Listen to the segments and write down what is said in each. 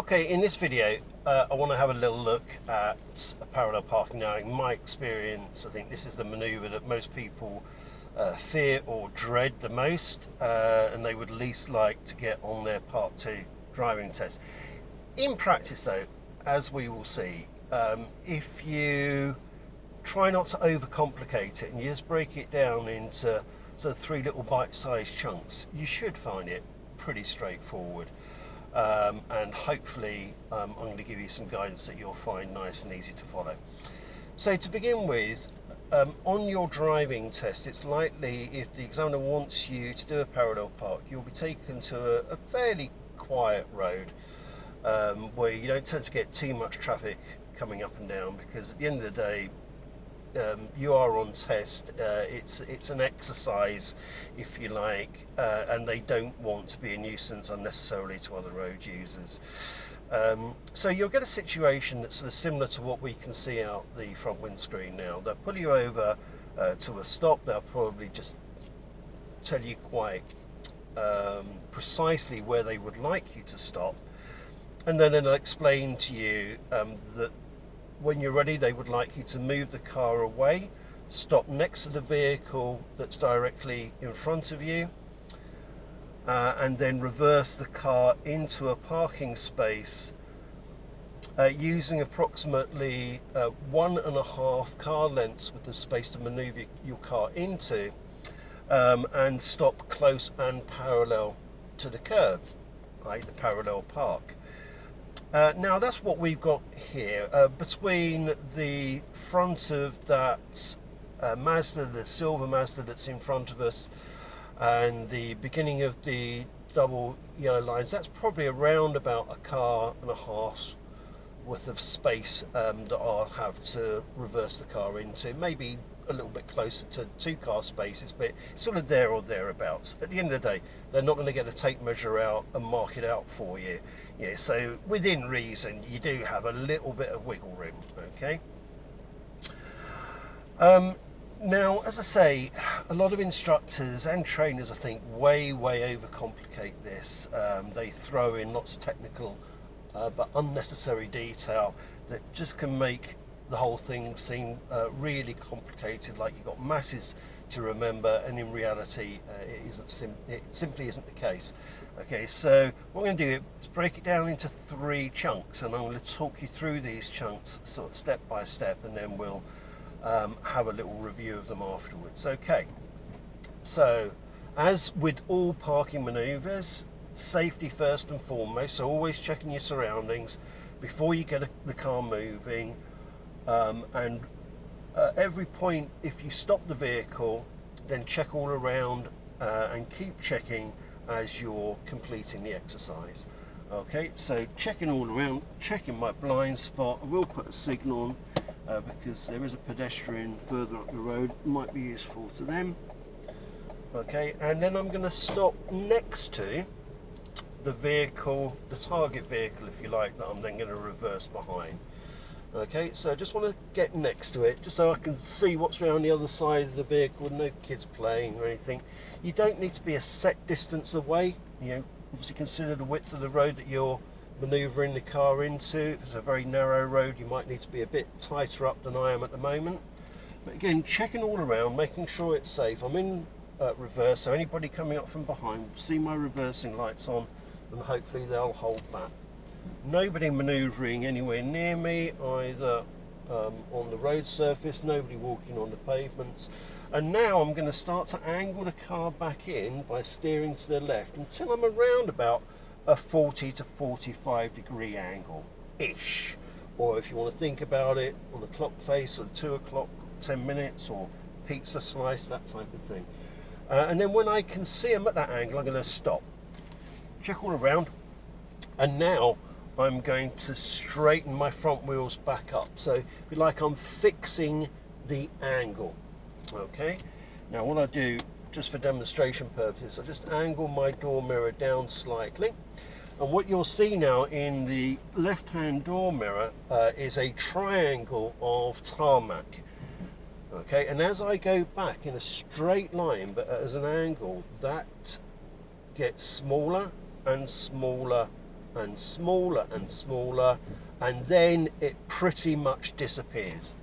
Okay, in this video, I want to have a little look at parallel parking. Now, in my experience, I think this is the manoeuvre that most people fear or dread the most, and they would least like to get on their Part 2 driving test. In practice, though, as we will see, if you try not to overcomplicate it and you just break it down into sort of 3 little bite-sized chunks, you should find it pretty straightforward. And hopefully I'm going to give you some guidance that you'll find nice and easy to follow. So to begin with, on your driving test, it's likely if the examiner wants you to do a parallel park, you'll be taken to a fairly quiet road where you don't tend to get too much traffic coming up and down, because at the end of the day, you are on test. It's an exercise, if you like, and they don't want to be a nuisance unnecessarily to other road users. So you'll get a situation that's sort of similar to what we can see out the front windscreen now. They'll pull you over to a stop. They'll probably just tell you quite precisely where they would like you to stop, and then they'll explain to you that when you're ready, they would like you to move the car away, stop next to the vehicle that's directly in front of you, and then reverse the car into a parking space using approximately 1.5 car lengths with the space to manoeuvre your car into, and stop close and parallel to the curb, right, the parallel park. Now that's what we've got here. Between the front of that Mazda, the silver Mazda that's in front of us, and the beginning of the double yellow lines, that's probably around about 1.5 cars worth of space that I'll have to reverse the car into. Maybe a little bit closer to 2 car spaces, but sort of there or thereabouts. At the end of the day, they're not going to get a tape measure out and mark it out for you. Yeah, so within reason, you do have a little bit of wiggle room, okay? Now, as I say, a lot of instructors and trainers, I think, way overcomplicate this. They throw in lots of technical but unnecessary detail that just can make the whole thing seem really complicated, like you've got masses to remember, and in reality it simply isn't the case. Okay, so what I'm going to do is break it down into 3 chunks, and I'm going to talk you through these chunks sort of step by step, and then we'll have a little review of them afterwards. Okay, so as with all parking manoeuvres, safety first and foremost, so always checking your surroundings before you get the car moving. And every point, if you stop the vehicle, then check all around and keep checking as you're completing the exercise. Okay, so checking all around, checking my blind spot. I will put a signal on because there is a pedestrian further up the road, it might be useful to them. Okay, and then I'm going to stop next to the vehicle, the target vehicle if you like, that I'm then going to reverse behind. Okay, so I just want to get next to it, just so I can see what's around the other side of the vehicle, no kids playing or anything. You don't need to be a set distance away. You know, obviously consider the width of the road that you're manoeuvring the car into. If it's a very narrow road, you might need to be a bit tighter up than I am at the moment. But again, checking all around, making sure it's safe. I'm in reverse, so anybody coming up from behind will see my reversing lights on, and hopefully they'll hold back. Nobody manoeuvring anywhere near me, either on the road surface, nobody walking on the pavements. And now I'm going to start to angle the car back in by steering to the left until I'm around about a 40 to 45 degree angle-ish. Or if you want to think about it, on the clock face, or 2 o'clock, 10 minutes, or pizza slice, that type of thing. And then when I can see them at that angle, I'm going to stop. Check all around. And now I'm going to straighten my front wheels back up. So if you like, I'm fixing the angle. Okay, now what I do, just for demonstration purposes, I just angle my door mirror down slightly. And what you'll see now in the left-hand door mirror is a triangle of tarmac. Okay, and as I go back in a straight line, but as an angle, that gets smaller and smaller and smaller and smaller, and then it pretty much disappears.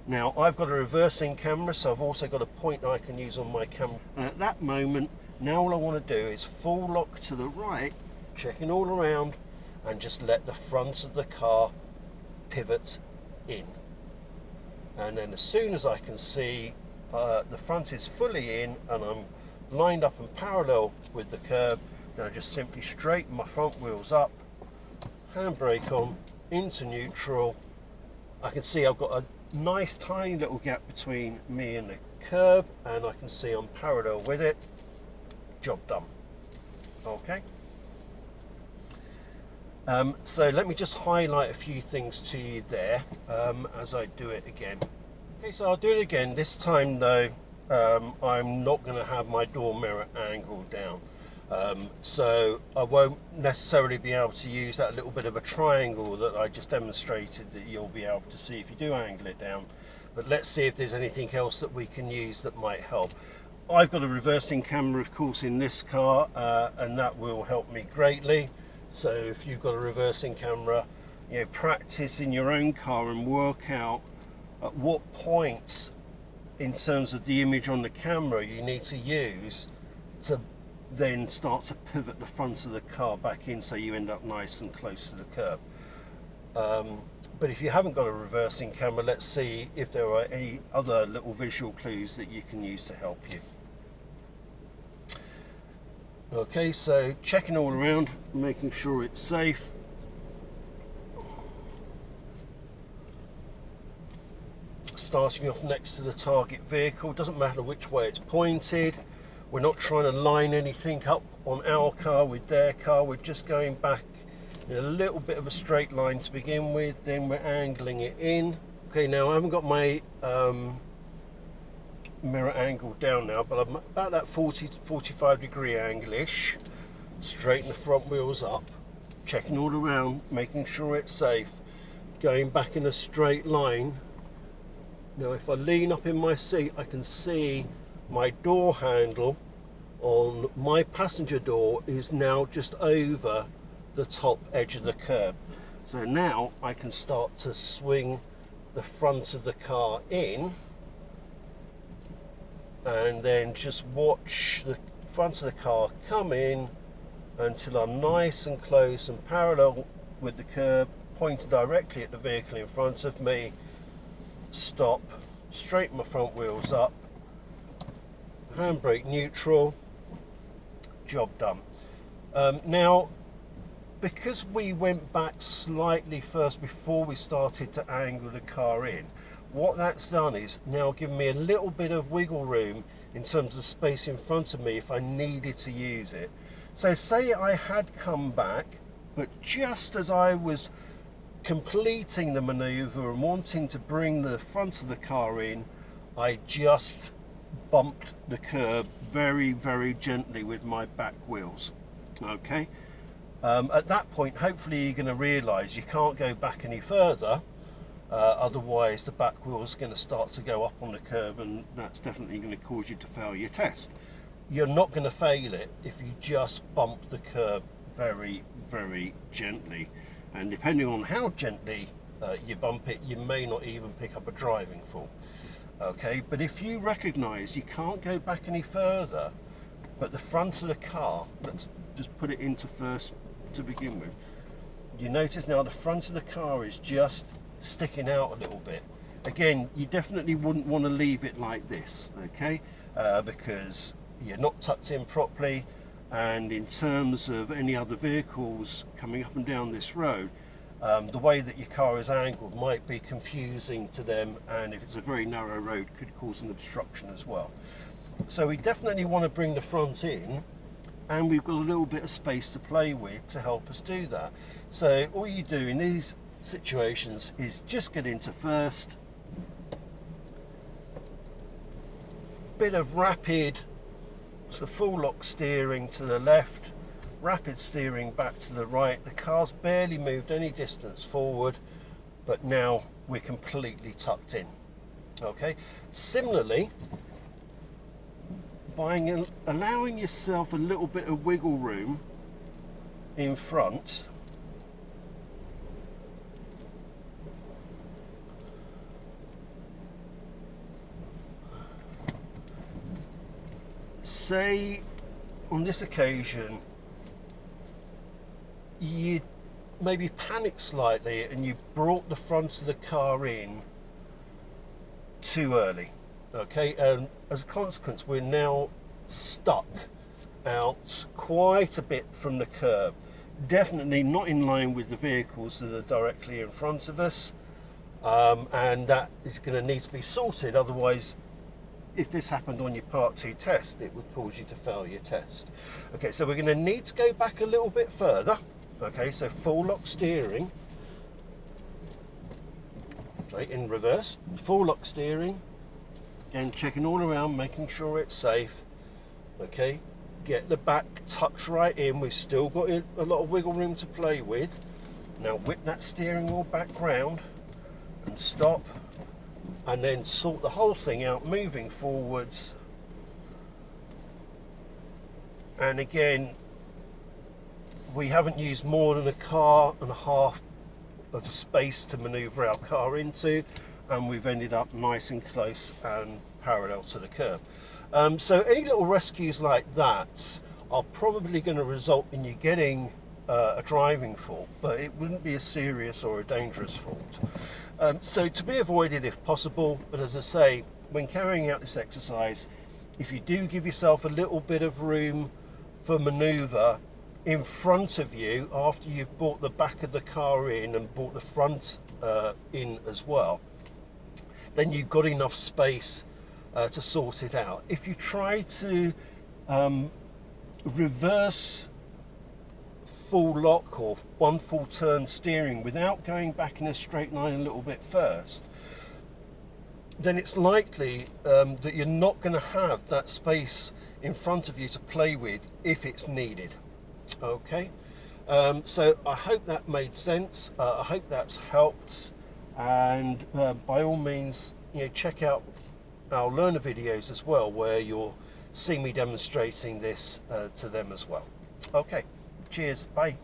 Now I've got a reversing camera, so I've also got a point I can use on my camera, and at that moment now all I want to do is full lock to the right, checking all around, and just let the front of the car pivot in. And then as soon as I can see the front is fully in and I'm lined up and parallel with the curb, then I just simply straighten my front wheels up, handbrake on, into neutral. I can see I've got a nice tiny little gap between me and the curb, and I can see I'm parallel with it. Job done. Okay. So let me just highlight a few things to you there as I do it again. Okay, so I'll do it again. This time though, I'm not going to have my door mirror angled down. So I won't necessarily be able to use that little bit of a triangle that I just demonstrated that you'll be able to see if you do angle it down. But let's see if there's anything else that we can use that might help. I've got a reversing camera, of course, in this car, and that will help me greatly. So if you've got a reversing camera, you know, practice in your own car and work out at what points in terms of the image on the camera you need to use to then start to pivot the front of the car back in so you end up nice and close to the curb. But if you haven't got a reversing camera, let's see if there are any other little visual clues that you can use to help you. Okay, so checking all around, making sure it's safe. Starting off next to the target vehicle, doesn't matter which way it's pointed. We're not trying to line anything up on our car with their car, we're just going back in a little bit of a straight line to begin with, then we're angling it in. Okay, now I haven't got my mirror angled down now, but I'm about that 40 to 45 degree angle-ish. Straighten the front wheels up, checking all around, making sure it's safe, going back in a straight line. Now if I lean up in my seat, I can see my door handle on my passenger door is now just over the top edge of the curb. So now I can start to swing the front of the car in, and then just watch the front of the car come in until I'm nice and close and parallel with the curb, pointed directly at the vehicle in front of me. Stop, straighten my front wheels up, handbrake neutral, job done. Now, because we went back slightly first before we started to angle the car in, what that's done is now given me a little bit of wiggle room in terms of the space in front of me if I needed to use it. So say I had come back, but just as I was completing the maneuver and wanting to bring the front of the car in, I just bumped the curb very, very gently with my back wheels. Okay. At that point, hopefully you're going to realise you can't go back any further, otherwise the back wheel's going to start to go up on the curb, and that's definitely going to cause you to fail your test. You're not going to fail it if you just bump the curb very, very gently, and depending on how gently you bump it, you may not even pick up a driving fall. Okay, but if you recognise you can't go back any further, but the front of the car, let's just put it into first to begin with, you notice now the front of the car is just sticking out a little bit. Again, you definitely wouldn't want to leave it like this, okay, because you're not tucked in properly, and in terms of any other vehicles coming up and down this road, the way that your car is angled might be confusing to them, and if it's a very narrow road could cause an obstruction as well. So we definitely want to bring the front in, and we've got a little bit of space to play with to help us do that. So all you do in these situations is just get into first, bit of rapid sort of full lock steering to the left, rapid steering back to the right. The car's barely moved any distance forward, but now we're completely tucked in. Okay, similarly, by allowing yourself a little bit of wiggle room in front, say on this occasion you maybe panicked slightly and you brought the front of the car in too early, okay, and as a consequence we're now stuck out quite a bit from the curb, definitely not in line with the vehicles that are directly in front of us, and that is going to need to be sorted. Otherwise, if this happened on your Part 2 test, it would cause you to fail your test. Okay, so we're going to need to go back a little bit further. Okay, so full lock steering, okay, in reverse, full lock steering, again checking all around, making sure it's safe. Okay, get the back tucked right in, we've still got a lot of wiggle room to play with. Now whip that steering wheel back round and stop, and then sort the whole thing out moving forwards. And again, we haven't used more than a car and a half of space to manoeuvre our car into, and we've ended up nice and close and parallel to the curb. So any little rescues like that are probably going to result in you getting a driving fault, but it wouldn't be a serious or a dangerous fault. So to be avoided if possible, but as I say, when carrying out this exercise, if you do give yourself a little bit of room for manoeuvre in front of you after you've brought the back of the car in and brought the front in as well, then you've got enough space to sort it out. If you try to reverse full lock or one full turn steering without going back in a straight line a little bit first, then it's likely that you're not going to have that space in front of you to play with if it's needed. Okay, so I hope that made sense. I hope that's helped, and by all means, check out our learner videos as well, where you'll see me demonstrating this to them as well. Okay, cheers, bye.